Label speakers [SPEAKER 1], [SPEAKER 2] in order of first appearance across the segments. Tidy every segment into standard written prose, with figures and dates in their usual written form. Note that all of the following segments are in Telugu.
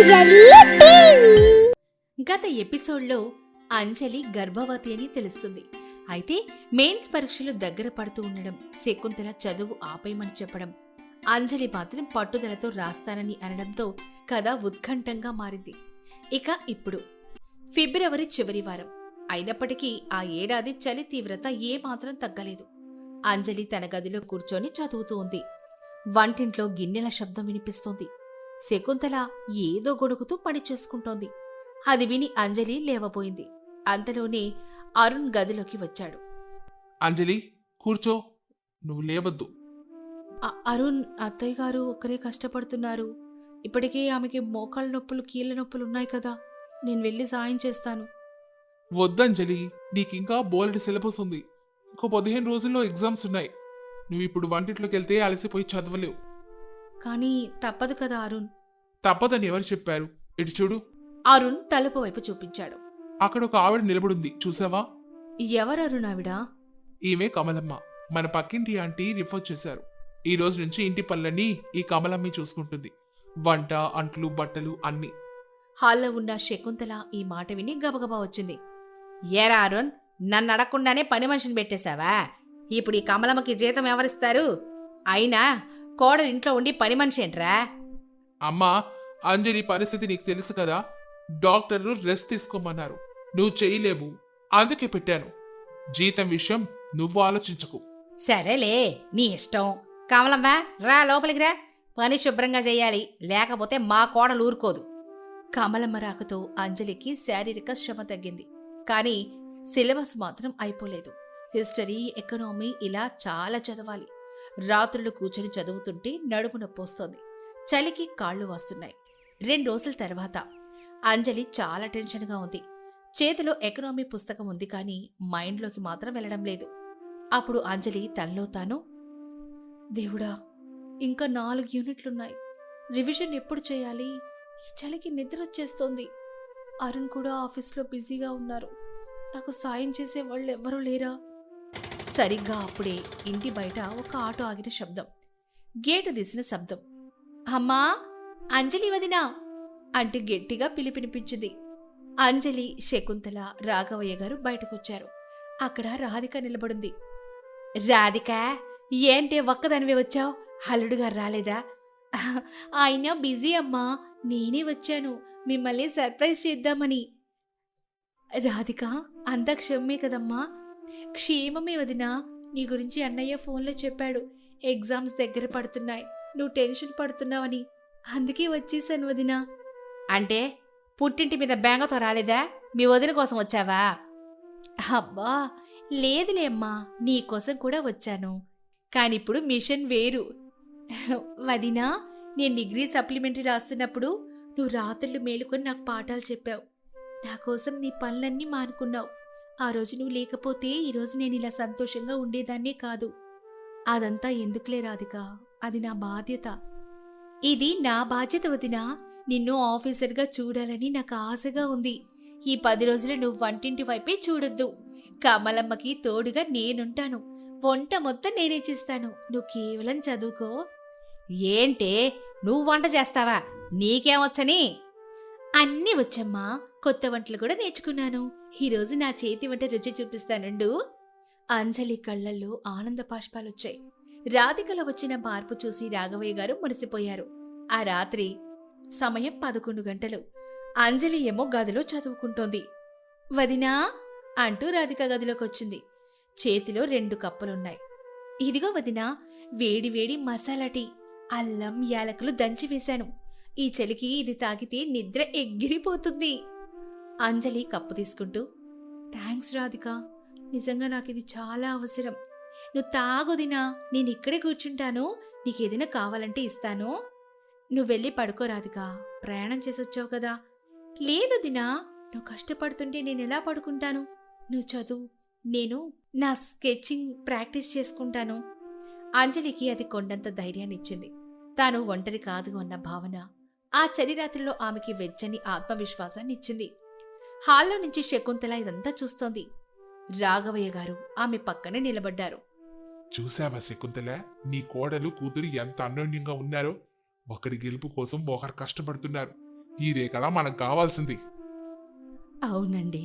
[SPEAKER 1] అంజలి టీవీ.
[SPEAKER 2] గత ఎపిసోడ్లో అంజలి గర్భవతి అని తెలుస్తుంది. అయితే మెయిన్స్ పరీక్షలు దగ్గర పడుతూ ఉండడం, శకుంతల చదువు ఆపేయమని చెప్పడం, అంజలి మాత్రం పట్టుదలతో రాస్తానని అనడంతో కథ ఉత్కంఠంగా మారింది. ఇక ఇప్పుడు ఫిబ్రవరి చివరి వారం అయినప్పటికీ ఆ ఏడాది చలి తీవ్రత ఏమాత్రం తగ్గలేదు. అంజలి తన గదిలో కూర్చొని చదువుతూ ఉంది. వంటింట్లో గిన్నెల శబ్దం వినిపిస్తోంది. శకుంతల ఏదో గొడుగుతూ పని చేసుకుంటోంది. అది విని అంజలి లేవబోయింది. అంతలోనే అరుణ్ గదిలోకి వచ్చాడు.
[SPEAKER 3] అంజలి, కూర్చో, నువ్వు లేవద్దు.
[SPEAKER 2] అరుణ్, అత్తయ్య గారు ఒక్కరే కష్టపడుతున్నారు. ఇప్పటికే ఆమెకి మోకాళ్ళ నొప్పులు, కీళ్ళ నొప్పులు ఉన్నాయి కదా, నేను వెళ్ళి సాయం చేస్తాను.
[SPEAKER 3] వద్దంజలి, నీకింకా బోలెడు సిలబస్ ఉంది. ఇంకో 15 రోజుల్లో ఎగ్జామ్స్ ఉన్నాయి. నువ్వు ఇప్పుడు వంటింట్లోకి వెళ్తే అలసిపోయి చదవలేవు.
[SPEAKER 2] కానీ తప్పదు కదా అరుణ్.
[SPEAKER 3] తప్పదని ఎవరు చెప్పారు? ఇటు చూడు.
[SPEAKER 2] అరుణ్ తలుపు వైపు చూపించాడు.
[SPEAKER 3] అక్కడ ఒక ఆవిడ నిలబడుంది, చూసావా?
[SPEAKER 2] ఎవరరుణ్ ఆవిడ?
[SPEAKER 3] ఈమె కమలమ్మ. మన పక్కింటి ఆంటీ రిఫర్ చేశారు. ఈ రోజు నుంచి ఇంటి పనులన్నీ ఈ కమలమ్మే చూసుకుంటుంది. వంట, అంట్లు, బట్టలు అన్నీ.
[SPEAKER 2] హాల్లో ఉన్న శకుంతల ఈ మాట విని గబగబా వచ్చింది. ఏరా అరుణ్, నన్ను అడగకుండానే పని మనిషిని పెట్టేశావా? ఇప్పుడు ఈ కమలమ్మకి జీతం ఎవరిస్తారు? అయినా కోడలు ఇంట్లో ఉండి పని మనిషి ఏంట్రా?
[SPEAKER 3] అమ్మా, అంజలి పరిస్థితి నీకు తెలుసు కదా. డాక్టర్లు రెస్ట్ తీసుకోమన్నారు. నువ్వు చేయలేవు, అందుకే పెట్టాను. జీతం విషయం నువ్వు ఆలోచించకు.
[SPEAKER 2] సరేలే, నీ ఇష్టం. కమలమ్మ, రా లోపలికి రా. పని శుభ్రంగా చెయ్యాలి, లేకపోతే మా కోడలు ఊరుకోదు. కమలమ్మ రాకతో అంజలికి శారీరక శ్రమ తగ్గింది. కానీ సిలబస్ మాత్రం అయిపోలేదు. హిస్టరీ, ఎకనామీ ఇలా చాలా చదవాలి. రాత్రులు కూర్చొని చదువుతుంటే నడుము నొప్పొస్తోంది. చలికి కాళ్ళు వస్తున్నాయి. 2 రోజుల తర్వాత అంజలి చాలా టెన్షన్గా ఉంది. చేతిలో ఎకనామీ పుస్తకం ఉంది, కానీ మైండ్లోకి మాత్రం వెళ్ళడం లేదు. అప్పుడు అంజలి తనలో తాను, దేవుడా, ఇంకా 4 యూనిట్లున్నాయి. రివిజన్ ఎప్పుడు చేయాలి? ఈ చలికి నిద్ర వచ్చేస్తోంది. అరుణ్ కూడా ఆఫీస్లో బిజీగా ఉన్నారు. నాకు సాయం చేసే వాళ్ళు ఎవ్వరూ లేరా? సరిగ్గా అప్పుడే ఇంటి బయట ఒక ఆటో ఆగిన శబ్దం, గేటు తీసిన శబ్దం. అమ్మా, అంజలి వదినా అంటే గట్టిగా పిలిపినిపించింది. అంజలి, శకుంతల, రాఘవయ్య గారు బయటకొచ్చారు. అక్కడ రాధిక నిలబడింది. రాధిక, ఏంటే ఒక్కదానివే వచ్చావు? అల్లుడుగారు రాలేదా? ఆయన బిజీ అమ్మా, నేనే వచ్చాను మిమ్మల్ని సర్ప్రైజ్ చేద్దామని. రాధిక, అంతా క్షమే కదమ్మా? క్షేమమే వదినా. నీ గురించి అన్నయ్య ఫోన్లో చెప్పాడు. ఎగ్జామ్స్ దగ్గర పడుతున్నాయి, నువ్వు టెన్షన్ పడుతున్నావని, అందుకే వచ్చేసాను వదినా. అంటే పుట్టింటి మీద బెంగతో రాలేదా? మీ వదిన కోసం వచ్చావా? అబ్బా లేదులే అమ్మా, నీకోసం కూడా వచ్చాను. కానిప్పుడు మిషన్ వేరు. వదినా, నేను డిగ్రీ సప్లిమెంటరీ రాస్తున్నప్పుడు నువ్వు రాత్రులు మేలుకొని నాకు పాఠాలు చెప్పావు. నా కోసం నీ పనులన్నీ మానుకున్నావు. ఆ రోజు నువ్వు లేకపోతే ఈరోజు నేను ఇలా సంతోషంగా ఉండేదాన్నే కాదు. అదంతా ఎందుకులే రాధిక, అది నా బాధ్యత. ఇది నా బాధ్యత వదినా. నిన్ను ఆఫీసర్గా చూడాలని నాకు ఆశగా ఉంది. ఈ 10 రోజులు నువ్వు వంటింటి వైపే చూడొద్దు. కమలమ్మకి తోడుగా నేనుంటాను. వంట మొత్తం నేనే చేస్తాను. నువ్వు కేవలం చదువుకో. ఏంటే, నువ్వు వంట చేస్తావా? నీకేమొచ్చని? అన్నీ వచ్చమ్మా, కొత్త వంటలు కూడా నేర్చుకున్నాను. ఈరోజు నా చేతి వంట రుచి చూపిస్తానుండు. అంజలి కళ్లల్లో ఆనంద బాష్పాలొచ్చాయి. రాధికలో వచ్చిన మార్పు చూసి రాఘవయ్య గారు మురిసిపోయారు. ఆ రాత్రి సమయం 11 గంటలు. అంజలి ఏమో గదిలో చదువుకుంటోంది. వదినా అంటూ రాధిక గదిలోకొచ్చింది. చేతిలో 2 కప్పులున్నాయి. ఇదిగో వదినా, వేడి వేడి మసాలా టీ, అల్లం, యాలకులు దంచి వేశాను. ఈ చలికి ఇది తాగితే నిద్ర ఎగిరిపోతుంది. అంజలి కప్పు తీసుకుంటూ, థ్యాంక్స్ రాధిక, నిజంగా నాకిది చాలా అవసరం. నువ్వు తాగొదినా, నేను ఇక్కడే కూర్చుంటాను. నీకేదైనా కావాలంటే ఇస్తాను. నువ్వు వెళ్ళి పడుకో రాధిక, ప్రయాణం చేసొచ్చావు కదా. లేదు దినా, నువ్వు కష్టపడుతుంటే నేనెలా పడుకుంటాను? నువ్వు చదువు, నేను నా స్కెచింగ్ ప్రాక్టీస్ చేసుకుంటాను. అంజలికి అది కొండంత ధైర్యాన్నిచ్చింది. తాను ఒంటరి కాదు అన్న భావన ఆ చలి రాత్రిలో ఆమెకి వెచ్చని ఆత్మవిశ్వాసాన్ని ఇచ్చింది. హాల్లో నుంచి శకుంతల ఇదంతా చూస్తోంది. రాఘవయ్య గారు ఆమె పక్కనే నిలబడ్డారు.
[SPEAKER 3] చూసావా శకుంతల, నీ కోడలు కూతురు ఎంత అన్యోన్యంగా ఉన్నారో. ఒకరి గెలుపు కోసం ఒకరు కష్టపడుతున్నారు. ఇదే కదా మనకు కావాల్సింది.
[SPEAKER 2] అవునండి,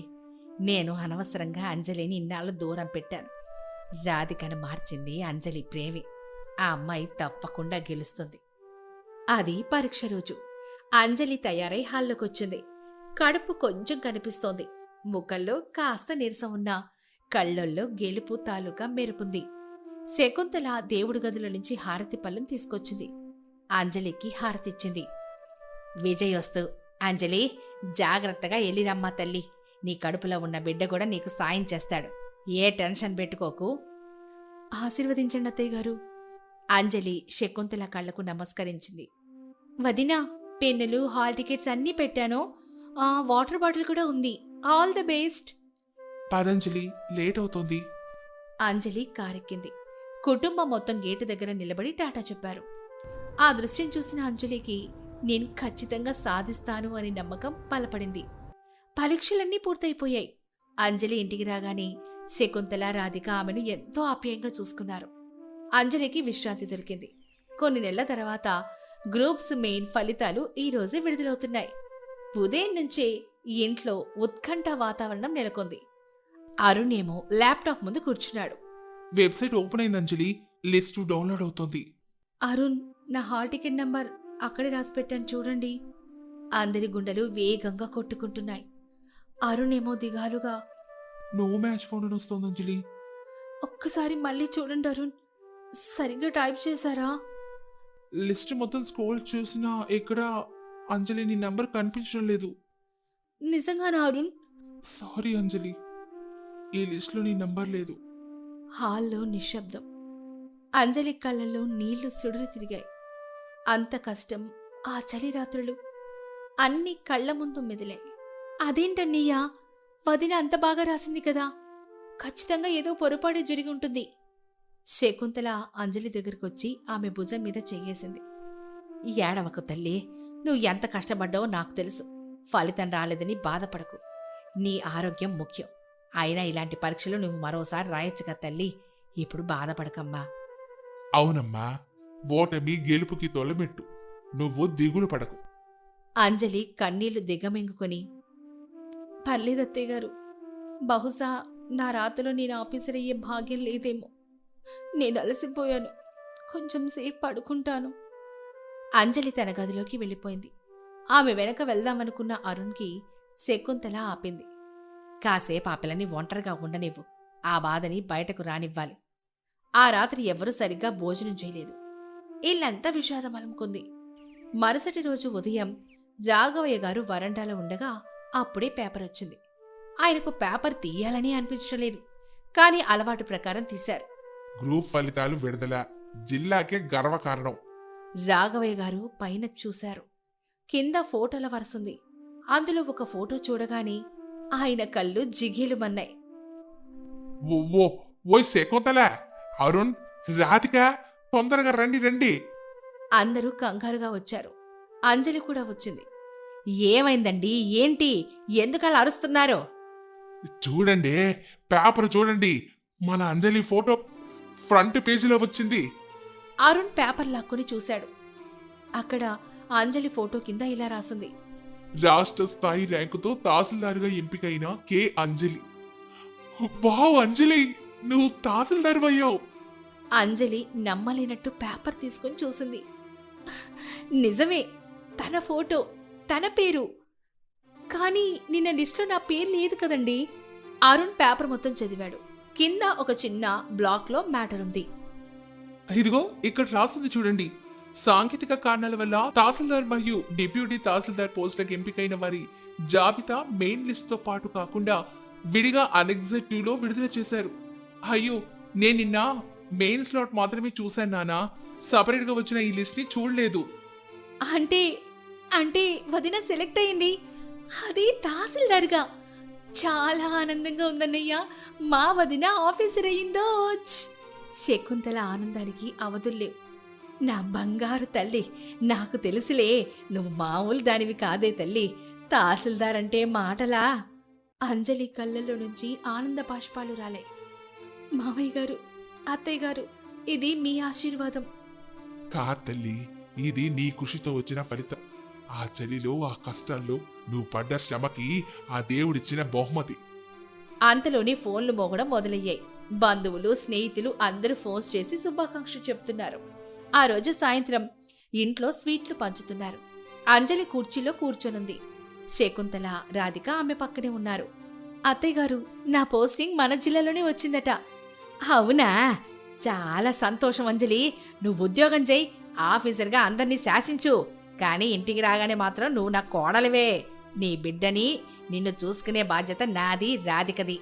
[SPEAKER 2] నేను అనవసరంగా అంజలిని ఇన్నాళ్ళు దూరం పెట్టాను. రాధికను మార్చింది అంజలి ప్రేమి. ఆ అమ్మాయి తప్పకుండా గెలుస్తుంది. అది పరీక్ష రోజు. అంజలి తయారై హాల్లోకొచ్చింది. కడుపు కొంచెం కనిపిస్తోంది. ముఖంలో కాస్త నీరసం ఉన్నా కళ్ళల్లో గెలుపు తాలూకా మెరుపుంది. శకుంతల దేవుడి గదుల నుంచి హారతి పళ్ళం తీసుకొచ్చింది. అంజలికి హారతిచ్చింది. విజయోస్తు. అంజలి, జాగ్రత్తగా ఎల్లిరమ్మా తల్లి. నీ కడుపులో ఉన్న బిడ్డ కూడా నీకు సాయం చేస్తాడు. ఏ టెన్షన్ పెట్టుకోకు. ఆశీర్వదించండి అత్తయ్య గారు. అంజలి శకుంతల కళ్లకు నమస్కరించింది. వదినా, పెన్నులు, హాల్ టికెట్స్ అన్నీ పెట్టాను. వాటర్ బాటిల్ కూడా ఉంది. All the best.
[SPEAKER 3] పదంజలి, లేట్ అవుతోంది.
[SPEAKER 2] అంజలి కారెక్కింది. కుటుంబం మొత్తం గేటు దగ్గర నిలబడి టాటా చెప్పారు. ఆ దృశ్యం చూసిన అంజలికి నేను ఖచ్చితంగా సాధిస్తాను అని నమ్మకం బలపడింది. పరీక్షలన్నీ పూర్తయిపోయాయి. అంజలి ఇంటికి రాగానే శకుంతల, రాధిక ఆమెను ఎంతో ఆప్యాయంగా చూసుకున్నారు. అంజలికి విశ్రాంతి దొరికింది. కొన్ని నెలల తర్వాత గ్రూప్స్ మెయిన్ ఫలితాలు ఈ రోజే విడుదలవుతున్నాయి. ఉదయం నుంచే ఇంట్లో ఉత్కంఠ వాతావరణం నెలకొంది. అరుణ్ ఏమో ల్యాప్టాప్ ముందు కూర్చున్నాడు.
[SPEAKER 3] వెబ్సైట్ ఓపెన్ అయింది అంజలి. లిస్టు డౌన్లోడ్ అవుతోంది.
[SPEAKER 2] అరుణ్, నా హాల్ టికెట్ నంబర్ అక్కడే రాసిపెట్టాను చూడండి. అందరి గుండెలు వేగంగా కొట్టుకుంటున్నాయి. అరుణ్ ఏమో దిగాలుగా,
[SPEAKER 3] నో మ్యాచ్ ఫోన్ అని వస్తోంది అంజలి.
[SPEAKER 2] ఒక్కసారి మళ్ళీ చూడండి అరుణ్, సరిగ్గా టైప్ చేశారా?
[SPEAKER 3] లిస్ట్ మొత్తం స్క్రోల్ చూసినా ఎక్కడ అంజలి నీ నంబర్ కనిపించడం లేదు.
[SPEAKER 2] నిజంగానా అరుణ్?
[SPEAKER 3] సారీ అంజలి, ఈ లిస్ట్లో నీ నంబర్ లేదు.
[SPEAKER 2] హాల్లో నిశ్శబ్దం. అంజలి కళ్ళల్లో నీళ్లు సుడులు తిరిగాయి. అంత కష్టం, ఆ చలి రాత్రులు అన్నీ కళ్ల ముందు మెదిలాయి. అదేంటన్నయ్యా, వదిన అంత బాగా రాసింది కదా, ఖచ్చితంగా ఏదో పొరపాటు జరిగి ఉంటుంది. శకుంతల అంజలి దగ్గరకొచ్చి ఆమె భుజం మీద చెయ్యేసింది. ఏడవకు తల్లి, నువ్వు ఎంత కష్టపడ్డావో నాకు తెలుసు. ఫలితం రాలేదని బాధపడకు. నీ ఆరోగ్యం ముఖ్యం. అయినా ఇలాంటి పరీక్షలు నువ్వు మరోసారి రాయొచ్చుగా తల్లి. ఇప్పుడు బాధపడకమ్మా.
[SPEAKER 3] అవునమ్మా, ఓటమి గెలుపుకి తొలమెట్టు. నువ్వు దిగులు పడకు.
[SPEAKER 2] అంజలి కన్నీళ్లు దిగమింగుకొని, పర్లేదత్తయ్య గారు, బహుశా నా రాతలో నేను ఆఫీసర్ అయ్యే భాగ్యం లేదేమో. నేను అలసిపోయాను, కొంచెం సేపు పడుకుంటాను. అంజలి తన గదిలోకి వెళ్ళిపోయింది. ఆమె వెనక వెళ్దామనుకున్న అరుణ్కి శకుంతల ఆపింది. కాసేపు ఆ పిల్లని ఒంటరిగా ఉండనివ్వు. ఆ బాధని బయటకు రానివ్వాలి. ఆ రాత్రి ఎవ్వరూ సరిగ్గా భోజనం చేయలేదు. ఇల్లంతా విషాదం అలుముకుంది. మరుసటి రోజు ఉదయం రాఘవయ్య గారు వరండాలో ఉండగా అప్పుడే పేపర్ వచ్చింది. ఆయనకు పేపర్ తీయాలని అనిపించలేదు, కానీ అలవాటు ప్రకారం తీశారు.
[SPEAKER 3] గ్రూప్ ఫలితాలు విడుదల, జిల్లాకే గర్వకారణం.
[SPEAKER 2] రాఘవయ్య గారు పైన చూశారు. కింద ఫోటోల వరుసంది. అందులో ఒక ఫోటో చూడగానే ఆయన కళ్ళు జిగేలుమన్నాయి.
[SPEAKER 3] ఓ శకుంతల, అరుణ్, రాధిక, తొందరగా రండి రండి.
[SPEAKER 2] అందరూ కంగారుగా వచ్చారు. అంజలి కూడా వచ్చింది. ఏమైందండి? ఏంటి? ఎందుకలా అరుస్తున్నారో?
[SPEAKER 3] చూడండి, పేపర్ చూడండి. మన అంజలి ఫోటో ఫ్రంట్ పేజీలో వచ్చింది.
[SPEAKER 2] అరుణ్ పేపర్ లాక్కొని చూశాడు. అక్కడ అంజలి ఫోటో కింద ఇలా రాసింది:
[SPEAKER 3] రాష్ట్ర స్థాయి ర్యాంకుతో తహసీల్దారుగా ఎంపికైన కె అంజలి. వావ్ అంజలి, నువ్వు తహసీల్దారు అయ్యావు.
[SPEAKER 2] అంజలి నమ్మలేనట్టు పేపర్ తీసుకొని చూసింది. నిజమే, తన ఫోటో, తన పేరు. కానీ నిన్న లిస్టులో నా పేరు లేదు కదండి. అరుణ్ పేపర్ మొత్తం చదివాడు. కింద ఒక చిన్న బ్లాక్లో మ్యాటర్ ఉంది.
[SPEAKER 3] ఇదిగో ఇక్కడ రాసింది చూడండి. సాంకేతిక కారణాల వల్ల తహసీల్దార్ మరియు డిప్యూటీ తహసీల్దార్ పోస్టులకు ఎంపికైన వారి జాబితా మెయిన్ లిస్ట్ తో పాటు కాకుండా విడిగా అనెక్సర్ 2లో విడుదల చేశారు. అయ్యో, నేను నిన్న మెయిన్ స్లాట్ మాత్రమే చూశాను నానా. సపరేట్ గా వచ్చిన ఈ లిస్ట్ ని చూడలేదు.
[SPEAKER 2] అంటే అంటే వదిన సెలెక్ట్ అయింది, అది తహసీల్దార్గా. చాలా ఆనందంగా ఉందన్నయ్య. మా వదిన ఆఫీసర్ అయ్యిందో. శకుంతల ఆనందానికి అవధుల్లేవు. నా బంగారు తల్లి, నాకు తెలుసులే, నువ్వు మామూలు దానివి కాదే తల్లి. తహసీల్దార్ అంటే మాటలా? అంజలి కళ్ళల్లో నుంచి ఆనంద బాష్పాలు రాలే. మామయ్య గారు, అత్తయ్య గారు, ఇది మీ ఆశీర్వాదం.
[SPEAKER 3] కా తల్లి, ఇది నీ కృషితో వచ్చిన ఫలితం. ఆ చలిలో ఆ కష్టాల్లో నువ్వు పడ్డ శ్రమకి ఆ దేవుడిచ్చిన బహుమతి.
[SPEAKER 2] అంతలోనే ఫోన్లు మోగడం మొదలయ్యాయి. బంధువులు స్నేహితులు అందరూ ఫోన్స్ చేసి శుభాకాంక్షలు చెప్తున్నారు. ఆ రోజు సాయంత్రం ఇంట్లో స్వీట్లు పంచుతున్నారు. అంజలి కుర్చీలో కూర్చొనుంది. శకుంతల, రాధిక ఆమె పక్కనే ఉన్నారు. అత్తయ్య గారు, నా పోస్టింగ్ మన జిల్లాలోనే వచ్చిందట. అవునా? చాలా సంతోషం అంజలి. నువ్వు ఉద్యోగం చేయి, ఆఫీసర్గా అందర్నీ శాసించు. కానీ ఇంటికి రాగానే మాత్రం నువ్వు నా కోడలివే. నీ బిడ్డని, నిన్ను చూసుకునే బాధ్యత నాది, రాధికది.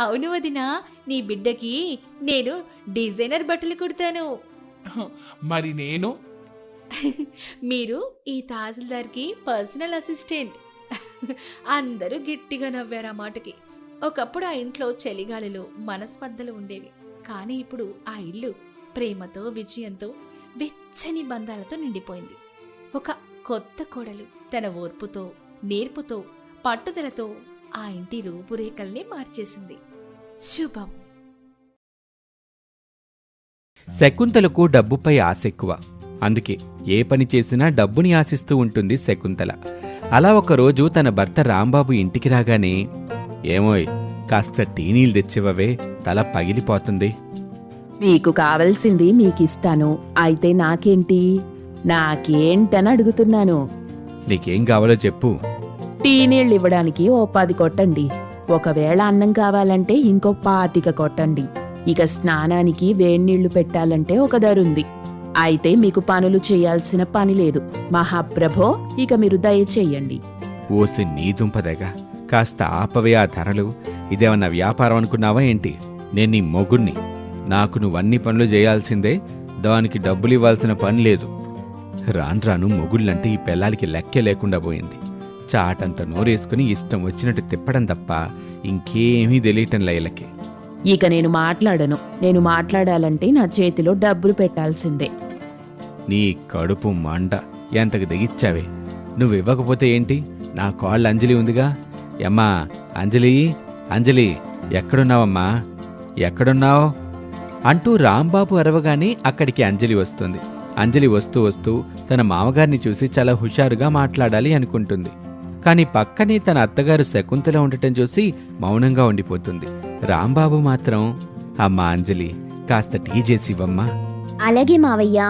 [SPEAKER 2] అవును వదినా, నీ బిడ్డకి నేను డిజైనర్ బట్టలు కుడతాను.
[SPEAKER 3] మరి నేను?
[SPEAKER 2] మీరు ఈ తహసీల్దార్కి పర్సనల్ అసిస్టెంట్. అందరూ గట్టిగా నవ్వారు ఆ మాటకి. ఒకప్పుడు ఆ ఇంట్లో చలిగాలిలో మనస్పర్ధలు ఉండేవి. కానీ ఇప్పుడు ఆ ఇల్లు ప్రేమతో, విజయంతో, వెచ్చని బంధాలతో నిండిపోయింది. ఒక కొత్త కోడలు తన ఓర్పుతో, నేర్పుతో, పట్టుదలతో ఆ ఇంటి రూపురేఖల్ని మార్చేసింది. శుభం.
[SPEAKER 1] శకుంతలకు డబ్బుపై ఆశ ఎక్కువ. అందుకే ఏ పని చేసినా డబ్బుని ఆశిస్తూ ఉంటుంది శకుంతల. అలా ఒకరోజు తన భర్త రాంబాబు ఇంటికి రాగానే, ఏమోయ్, కాస్త టీ నీళ్ళు తెచ్చివవే, తల పగిలిపోతుంది.
[SPEAKER 4] మీకు కావలసింది మీకిస్తాను, అయితే నాకేంటి? నాకేంటని అడుగుతున్నాను.
[SPEAKER 1] నీకేం కావాలో చెప్పు.
[SPEAKER 4] టీ నీళ్ళు ఇవ్వడానికి ఓ 10 కొట్టండి. ఒకవేళ అన్నం కావాలంటే ఇంకో 25 కొట్టండి. ఇక స్నానానికి వేణీళ్లు పెట్టాలంటే ఒక ధరుంది. అయితే మీకు పనులు చేయాల్సిన పని లేదు మహాప్రభో, ఇక మీరు దయచేయండి.
[SPEAKER 1] ఓసి నీ దుంపదగా, కాస్త ఆపవే ఆ ధరలు. ఇదేమన్నా వ్యాపారం అనుకున్నావా ఏంటి? నేను నీ మొగుణ్ణి. నాకు నువ్వన్ని పనులు చేయాల్సిందే, దానికి డబ్బులివ్వాల్సిన పని లేదు. రాను రాను మొగుళ్ళంటే ఈ పిల్లాడికి లెక్కే లేకుండా పోయింది. చాటంత నోరేసుకుని ఇష్టం వచ్చినట్టు తిప్పడం తప్ప ఇంకేమీ తెలియటం లైలకి.
[SPEAKER 4] ఇక నేను మాట్లాడను. నేను మాట్లాడాలంటే నా చేతిలో డబ్బులు పెట్టాల్సిందే.
[SPEAKER 1] నీ కడుపు మంట ఎంతకు దిగిచ్చావే. నువ్వివ్వకపోతే ఏంటి? నా కాళ్ళు అంజలి ఉందిగా. ఎమ్మా అంజలి, అంజలి, ఎక్కడున్నావమ్మా, ఎక్కడున్నావు అంటూ రాంబాబు అరవగానే అక్కడికి అంజలి వస్తుంది. అంజలి వస్తూ వస్తూ తన మామగారిని చూసి చాలా హుషారుగా మాట్లాడాలి అనుకుంటుంది. కాని పక్కనే తన అత్తగారు శకుంతల ఉండటం చూసి మౌనంగా ఉండిపోతుంది. రాంబాబు మాత్రం, అమ్మా అంజలి, కాస్త టీ చేసివ్వమ్మా.
[SPEAKER 5] అలాగే మావయ్యా.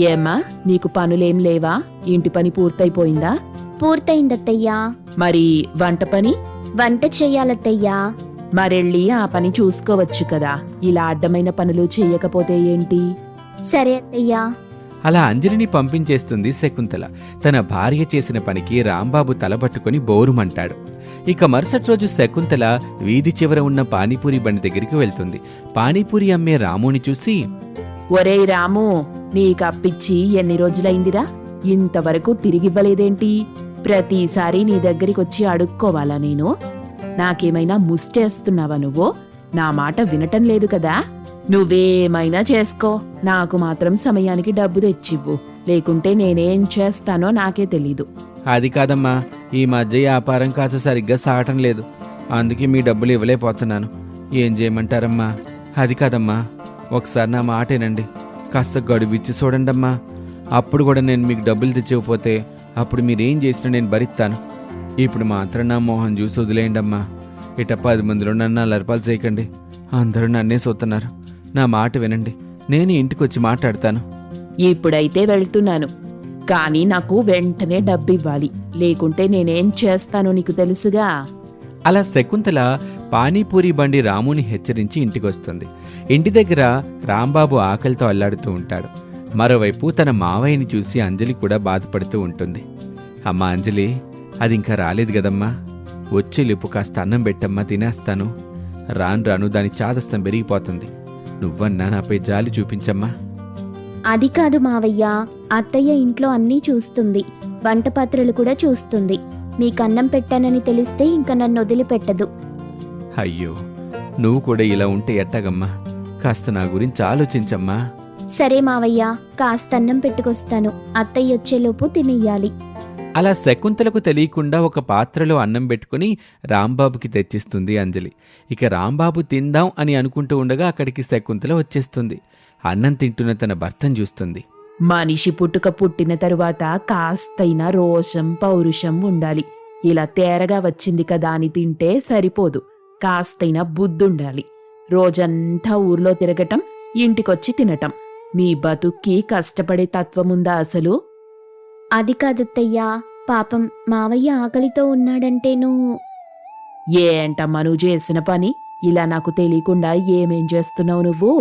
[SPEAKER 4] ఏమ్మా, నీకు పనులేం లేవా? ఇంటి పని పూర్తయిపోయిందా?
[SPEAKER 5] పూర్తయిందత్తయ్యా.
[SPEAKER 4] మరి వంట పని?
[SPEAKER 5] వంట చెయ్యాలత్తయ్యా.
[SPEAKER 4] మరెళ్ళి ఆ పని చూసుకోవచ్చు కదా. ఇలా అడ్డమైన పనులు చెయ్యకపోతే ఏంటి?
[SPEAKER 5] సరే అత్తయ్యా.
[SPEAKER 1] అలా అంజలిని పంపించేస్తుంది శకుంతల. తన భార్య చేసిన పనికి రాంబాబు తలబట్టుకుని బోరుమంటాడు. ఇక మరుసటి రోజు శకుంతల వీధి చివర ఉన్న పానీపూరి బండి దగ్గరికి వెళ్తుంది. పానీపూరి అమ్మే రాముని చూసి,
[SPEAKER 4] ఒరేయ్ రాము, నీకప్పిచ్చి ఎన్ని రోజులైందిరా? ఇంతవరకు తిరిగివ్వలేదేంటి? ప్రతిసారి నీ దగ్గరికొచ్చి అడుక్కోవాలా నేను? నాకేమైనా ముష్టేస్తున్నావా నువ్వు? నా మాట వినటం లేదు కదా? నువ్వేమైనా చేసుకో, నాకు మాత్రం సమయానికి డబ్బు తెచ్చివ్వు, లేకుంటే నేనేం చేస్తానో నాకే తెలీదు.
[SPEAKER 1] అది కాదమ్మా, ఈ మధ్య వ్యాపారం కాస్త సరిగ్గా సాగటం లేదు, అందుకే మీ డబ్బులు ఇవ్వలేకపోతున్నాను. ఏం చేయమంటారమ్మా? అది కాదమ్మా, ఒకసారి నా మాటేనండి, కాస్త గడువిచ్చి చూడండమ్మా. అప్పుడు కూడా నేను మీకు డబ్బులు తెచ్చివ్వకపోతే అప్పుడు మీరేం చేసినా నేను భరిస్తాను. ఇప్పుడు మాత్రం నా మోహన్ చూసి వదిలేయండమ్మా. ఇట 10 మందిలో నన్ను అలర్పాలు చేయకండి. అందరూ నన్నే చూస్తున్నారు. నా మాట వినండి, నేను ఇంటికొచ్చి మాట్లాడతాను.
[SPEAKER 4] ఇప్పుడైతే వెళ్తున్నాను, కానీ నాకు వెంటనే డబ్బివ్వాలి, లేకుంటే నేనేం చేస్తానో నీకు తెలుసుగా.
[SPEAKER 1] అలా శకుంతల పానీపూరి బండి రాముని హెచ్చరించి ఇంటికొస్తుంది. ఇంటి దగ్గర రాంబాబు ఆకలితో అల్లాడుతూ ఉంటాడు. మరోవైపు తన మావయ్యని చూసి అంజలి కూడా బాధపడుతూ ఉంటుంది. అమ్మా అంజలి, అది ఇంకా రాలేదు కదమ్మా, వచ్చేలోపు కాస్త అన్నం పెట్టమ్మా, తినేస్తాను. రాను రాను దాని చాదస్తం పెరిగిపోతుంది. నువ్వన్నా నాపై జాలి చూపించమ్మా.
[SPEAKER 5] అది కాదు మావయ్యా, అత్తయ్య ఇంట్లో అన్నీ చూస్తుంది, వంట పాత్రలు కూడా చూస్తుంది. మీకన్నం పెట్టానని తెలిస్తే ఇంక నన్ను వదిలిపెట్టదు.
[SPEAKER 1] అయ్యో, నువ్వు కూడా ఇలా ఉంటే ఎట్టగమ్మా? కాస్త నా గురించి ఆలోచించమ్మా.
[SPEAKER 5] సరే మావయ్యా, కాస్త అన్నం పెట్టుకొస్తాను, అత్తయ్య వచ్చేలోపు తినేయాలి.
[SPEAKER 1] అలా శకుంతలకు తెలియకుండా ఒక పాత్రలో అన్నం పెట్టుకుని రాంబాబుకి తెచ్చిస్తుంది అంజలి. ఇక రాంబాబు తిందాం అని అనుకుంటూ ఉండగా అక్కడికి శకుంతల వచ్చేస్తుంది. అన్నం తింటున్న తన భర్తను చూస్తుంది.
[SPEAKER 4] మనిషి పుట్టుక పుట్టిన తరువాత కాస్తైనా రోషం పౌరుషం ఉండాలి. ఇలా తేరగా వచ్చింది కదా అని తింటే సరిపోదు. కాస్తైనా బుద్ధుండాలి. రోజంతా ఊర్లో తిరగటం, ఇంటికొచ్చి తినటం. మీ బతుక్కి కష్టపడే తత్వముందా అసలు?
[SPEAKER 5] అది కాదత్తయ్యా, పాపం మావయ్య ఆకలితో ఉన్నాడంటేను.
[SPEAKER 4] ఏంటమ్మా నువ్వు చేసిన పని? ఇలా నాకు తెలియకుండా ఏమేం చేస్తున్నావు నువ్వు?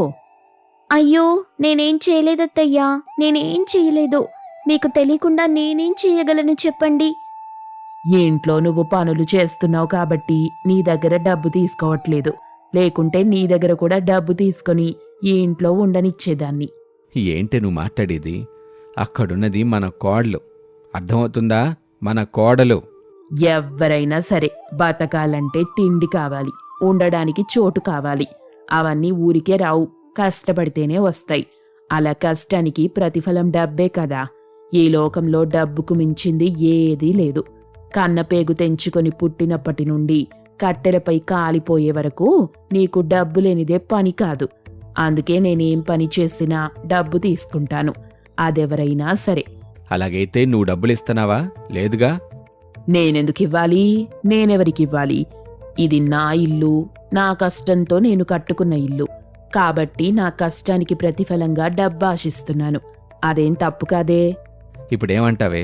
[SPEAKER 5] అయ్యో, నేనేం చేయలేదత్తయ్యా, నేనేం చేయలేదు. మీకు తెలియకుండా నేనేం చేయగలను చెప్పండి?
[SPEAKER 4] ఇంట్లో నువ్వు పనులు చేస్తున్నావు కాబట్టి నీ దగ్గర డబ్బు తీసుకోవట్లేదు. లేకుంటే నీ దగ్గర కూడా డబ్బు తీసుకొని ఈ ఇంట్లో ఉండనిచ్చేదాన్ని.
[SPEAKER 1] ఏంటి నువ్వు మాట్లాడేది? అక్కడున్నది మన కోడలు, అర్థమవుతుందా? మన కోడలు.
[SPEAKER 4] ఎవ్వరైనా సరే బతకాలంటే తిండి కావాలి, ఉండడానికి చోటు కావాలి. అవన్నీ ఊరికే రావు, కష్టపడితేనే వస్తాయి. అలా కష్టానికి ప్రతిఫలం డబ్బే కదా. ఈ లోకంలో డబ్బుకు మించింది ఏదీ లేదు. కన్నపేగు తెంచుకొని పుట్టినప్పటి నుండి కట్టెలపై కాలిపోయే వరకు నీకు డబ్బు లేనిదే పని కాదు. అందుకే నేనేం పని చేసినా డబ్బు తీసుకుంటాను, అదెవరైనా సరే.
[SPEAKER 1] అలాగైతే నువ్వు డబ్బులు ఇస్తున్నావా? లేదుగా.
[SPEAKER 4] నేనెందుకివ్వాలి? నేనెవరికివ్వాలి? ఇది నా ఇల్లు, నా కష్టంతో నేను కట్టుకున్న ఇల్లు. కాబట్టి నా కష్టానికి ప్రతిఫలంగా డబ్బు ఆశిస్తున్నాను. అదేం తప్పు కాదే.
[SPEAKER 1] ఇప్పుడేమంటావే?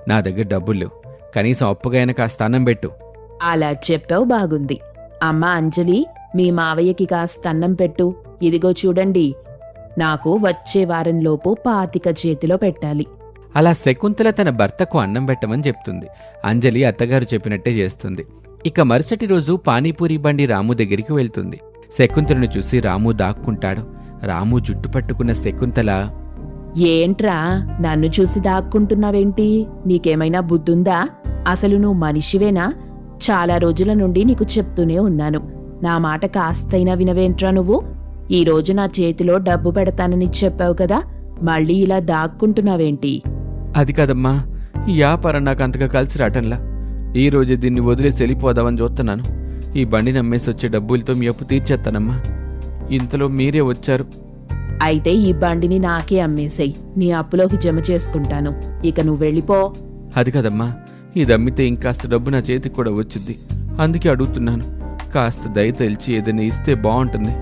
[SPEAKER 1] నా దగ్గర డబ్బులు, కనీసం అప్పుగైనా కాస్త అన్నం పెట్టు.
[SPEAKER 4] అలా చెప్పావు, బాగుంది. అమ్మా అంజలి, మీ మావయ్యకి కాస్త అన్నం పెట్టు. ఇదిగో చూడండి, నాకు వచ్చే వారంలోపు 25 చేతిలో పెట్టాలి.
[SPEAKER 1] అలా శకుంతల తన భర్తకు అన్నం పెట్టమని చెప్తుంది. అంజలి అత్తగారు చెప్పినట్టే చేస్తుంది. ఇక మరుసటి రోజు పానీపూరి బండి రాము దగ్గరికి వెళ్తుంది. శకుంతలను చూసి రాము దాక్కుంటాడు. రాము జుట్టు పట్టుకున్న శకుంతల,
[SPEAKER 4] ఏంట్రా నన్ను చూసి దాక్కుంటున్నావేంటి? నీకేమైనా బుద్ధుందా? అసలు నువ్వు మనిషివేనా? చాలా రోజుల నుండి నీకు చెప్తూనే ఉన్నాను. నా మాట కాస్తైనా వినవేంట్రా నువ్వు? ఈ రోజు నా చేతిలో డబ్బు పెడతానని చెప్పావు కదా, మళ్ళీ ఇలా దాక్కుంటున్నావేంటి?
[SPEAKER 1] అది కదమ్మా, ఈ వ్యాపారం నాకు అంతగా కలిసి రావటంలా. ఈ రోజే దీన్ని వదిలేసి వెళ్ళిపోదామని చూస్తున్నాను. ఈ బండి నమ్మేసి వచ్చే డబ్బులతో మీ అప్పు తీర్చేస్తానమ్మా. ఇంతలో మీరే వచ్చారు.
[SPEAKER 4] అయితే ఈ బండిని నాకే అమ్మేసేయ్, నీ అప్పులోకి జమ చేసుకుంటాను. ఇక నువ్వు వెళ్ళిపో.
[SPEAKER 1] అది కదమ్మా, ఇది అమ్మితే ఇంకాస్త డబ్బు నా చేతికి కూడా వచ్చింది. అందుకే అడుగుతున్నాను. కాస్త దయ తెలిచి ఏదైనా ఇస్తే బాగుంటుంది.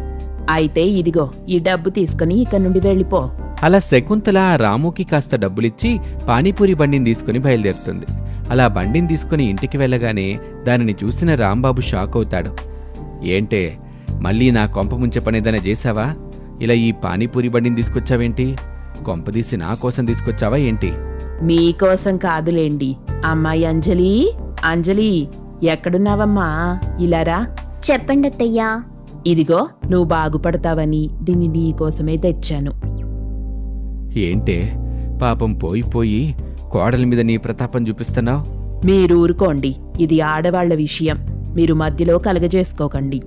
[SPEAKER 4] అయితే ఇదిగో ఈ డబ్బు తీసుకుని ఇక నుండి వెళ్ళిపో.
[SPEAKER 1] అలా శకుంతల ఆ రాముకి కాస్త డబ్బులిచ్చి పానీపూరి బండిని తీసుకుని బయలుదేరుతుంది. అలా బండిని తీసుకుని ఇంటికి వెళ్ళగానే దానిని చూసిన రాంబాబు షాక్ అవుతాడు. ఏంటే, మళ్ళీ నా కొంప ముంచే పనేదైనా చేశావా? ఇలా ఈ పానీపూరి బండిని తీసుకొచ్చావేంటి? కొంపదీసి నా కోసం తీసుకొచ్చావా ఏంటి?
[SPEAKER 4] మీకోసం కాదులేండి. అమ్మాయి అంజలి, అంజలి ఎక్కడున్నావమ్మా? ఇలారా.
[SPEAKER 5] చెప్పండి అత్తయ్యా.
[SPEAKER 4] ఇదిగో నువ్వు బాగుపడతావని దీన్ని నీకోసమే తెచ్చాను.
[SPEAKER 1] ఏంటే, పాపం పోయి కోడల మీద నీ ప్రతాపం చూపిస్తున్నావు?
[SPEAKER 4] మీరు ఊరుకోండి, ఇది ఆడవాళ్ల విషయం. మీరు మధ్యలో కలగజేసుకోకండి.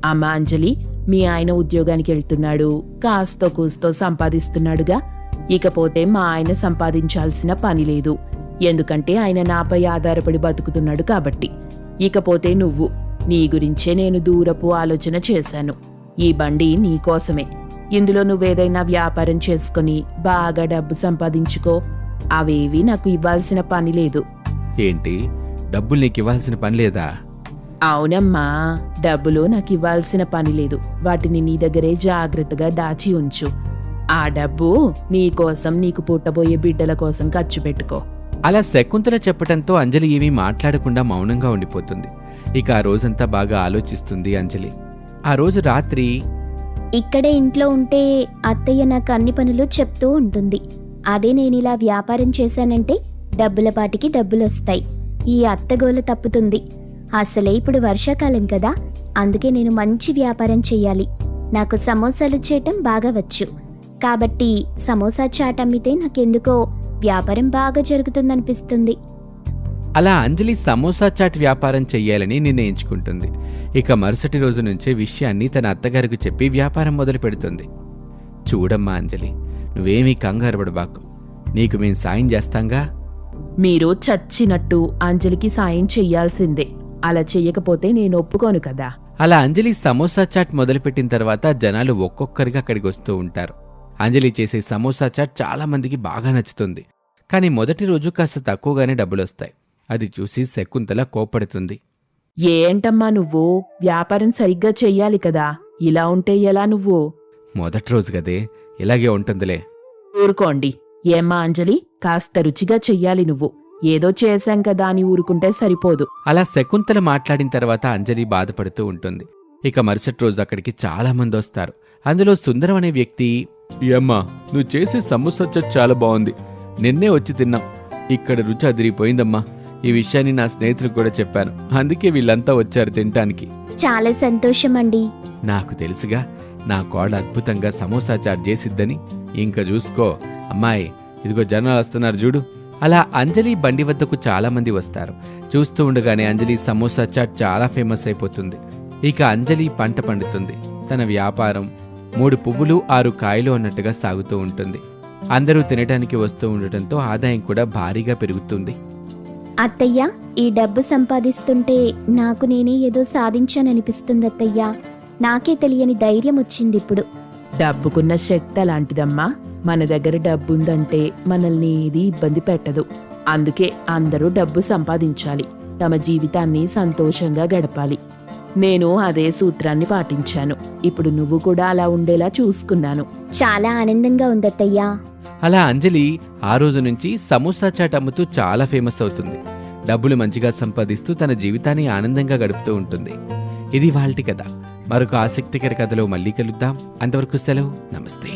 [SPEAKER 4] అమ్మా అంజలి, మీ ఆయన ఉద్యోగానికి వెళ్తున్నాడు, కాస్తో కూస్తో సంపాదిస్తున్నాడుగా. ఇకపోతే మా ఆయన సంపాదించాల్సిన పని లేదు, ఎందుకంటే ఆయన నాపై ఆధారపడి బతుకుతున్నాడు కాబట్టి. ఇకపోతే నువ్వు, నీ గురించే నేను దూరపు ఆలోచన చేశాను. ఈ బండి నీకోసమే. ఇందులో నువ్వేదైనా వ్యాపారం చేసుకుని బాగా డబ్బు సంపాదించుకో. అవేవి నాకు ఇవ్వాల్సిన పని లేదు.
[SPEAKER 1] ఏంటి, డబ్బులు నీకు ఇవ్వాల్సిన పని లేదా?
[SPEAKER 4] అవునమ్మా, డబ్బులు నాకు ఇవ్వాల్సిన పని లేదు. వాటిని నీ దగ్గరే జాగ్రత్తగా దాచి ఉంచు. ఆ డబ్బు నీకోసం, నీకు పుట్టబోయే బిడ్డల కోసం ఖర్చు పెట్టుకో.
[SPEAKER 1] అలా శకుంతల చెప్పటంతో అంజలి ఏమీ మాట్లాడకుండా మౌనంగా ఉండిపోతుంది. ఇక ఆ రోజంతా బాగా ఆలోచిస్తుంది అంజలి. ఆ రోజు రాత్రి,
[SPEAKER 5] ఇక్కడే ఇంట్లో ఉంటే అత్తయ్య నాకు అన్ని పనులు చెప్తూ ఉంటుంది. అదే నేనిలా వ్యాపారం చేశానంటే డబ్బులపాటికి డబ్బులొస్తాయి. ఈ అత్తగోల తప్పుతుంది. అసలే ఇప్పుడు వర్షాకాలం కదా, అందుకే నేను మంచి వ్యాపారం చెయ్యాలి. నాకు సమోసాలు చేయటం బాగా వచ్చు కాబట్టి సమోసా చాట్ అమ్మితే నాకెందుకో వ్యాపారం బాగా జరుగుతుందనిపిస్తుంది.
[SPEAKER 1] అలా అంజలి సమోసా చాట్ వ్యాపారం చెయ్యాలని నిర్ణయించుకుంటుంది. ఇక మరుసటి రోజు నుంచే విషయాన్ని తన అత్తగారికి చెప్పి వ్యాపారం మొదలు పెడుతుంది. చూడమ్మా అంజలి, నువ్వేమీ కంగారు పడబాకు, నీకు మేం సాయం చేస్తాంగా.
[SPEAKER 4] మీరు చచ్చినట్టు అంజలికి సాయం చెయ్యాల్సిందే. అలా చెయ్యకపోతే నేను ఒప్పుకోను కదా.
[SPEAKER 1] అలా అంజలి సమోసా చాట్ మొదలుపెట్టిన తర్వాత జనాలు ఒక్కొక్కరిగా అక్కడికి వస్తూ ఉంటారు. అంజలి చేసే సమోసా చాట్ చాలా మందికి బాగా నచ్చుతుంది. కానీ మొదటి రోజు కాస్త తక్కువగానే డబ్బులొస్తాయి. అది చూసి శకుంతల కోప్పడుతుంది.
[SPEAKER 4] ఏంటమ్మా నువ్వు వ్యాపారం సరిగ్గా చెయ్యాలి కదా, ఇలా ఉంటే ఎలా నువ్వు?
[SPEAKER 1] మొదటి రోజు గదే, ఇలాగే ఉంటుందిలే.
[SPEAKER 4] ఊరుకోండి. ఏమ్మా అంజలి, కాస్త రుచిగా చెయ్యాలి నువ్వు. ఏదో చేశాం కదా అని ఊరుకుంటే సరిపోదు.
[SPEAKER 1] అలా శకుంతల మాట్లాడిన తర్వాత అంజలి బాధపడుతూ ఉంటుంది. ఇక మరుసటి రోజు అక్కడికి చాలా మంది వస్తారు. అందులో సుందరం అనే వ్యక్తి, ఏమ్మా నువ్వు చేసే సమోసా చాట్ చాలా బాగుంది, నిన్నే వచ్చి తిన్నాం, ఇక్కడ రుచి అదిరిపోయిందమ్మా. ఈ విషయాన్ని నా స్నేహితులకు కూడా చెప్పాను, అందుకే వీళ్ళంతా వచ్చారు తినటానికి.
[SPEAKER 5] చాలా సంతోషం అండి.
[SPEAKER 1] నాకు తెలుసుగా నా కోడ అద్భుతంగా సమోసా చాట్ చేసిద్దని. ఇంకా చూసుకో అమ్మాయి, ఇదిగో జనాలు వస్తున్నారు చూడు. అలా అంజలి బండి వద్దకు చాలా మంది వస్తారు. చూస్తూ ఉండగానే అంజలి సమోసా చాట్ చాలా ఫేమస్ అయిపోతుంది. ఇక అంజలి పంట పండుతుంది. తన వ్యాపారం 3 పువ్వులు 6 కాయలు అన్నట్టుగా సాగుతూ ఉంటుంది. అందరూ తినటానికి వస్తూ ఉండటంతో ఆదాయం కూడా భారీగా పెరుగుతుంది.
[SPEAKER 5] అత్తయ్య, ఈ డబ్బు సంపాదిస్తుంటే నాకు నేనే ఏదో సాధించాననిపిస్తుంది అత్తయ్య. నాకే తెలియని ధైర్యం వచ్చింది ఇప్పుడు.
[SPEAKER 4] డబ్బుకున్న శక్తి అలాంటిదమ్మా. మన దగ్గర డబ్బుందంటే మనల్ని ఏది ఇబ్బంది పెట్టదు. అందుకే అందరూ డబ్బు సంపాదించాలి, తమ జీవితాన్ని సంతోషంగా గడపాలి. నేను అదే సూత్రాన్ని పాటించాను. ఇప్పుడు నువ్వు కూడా అలా ఉండేలా చూసుకున్నాను.
[SPEAKER 5] చాలా ఆనందంగా ఉందత్తయ్యా.
[SPEAKER 1] అలా అంజలి ఆ రోజు నుంచి సమోసా చాట్ అమ్ముతూ చాలా ఫేమస్ అవుతుంది. డబ్బులు మంచిగా సంపాదిస్తూ తన జీవితాన్ని ఆనందంగా గడుపుతూ ఉంటుంది. ఇది వాళ్ళ కథ. మరొక ఆసక్తికర కథలో మళ్ళీ కలుద్దాం. అంతవరకు సెలవు. నమస్తే.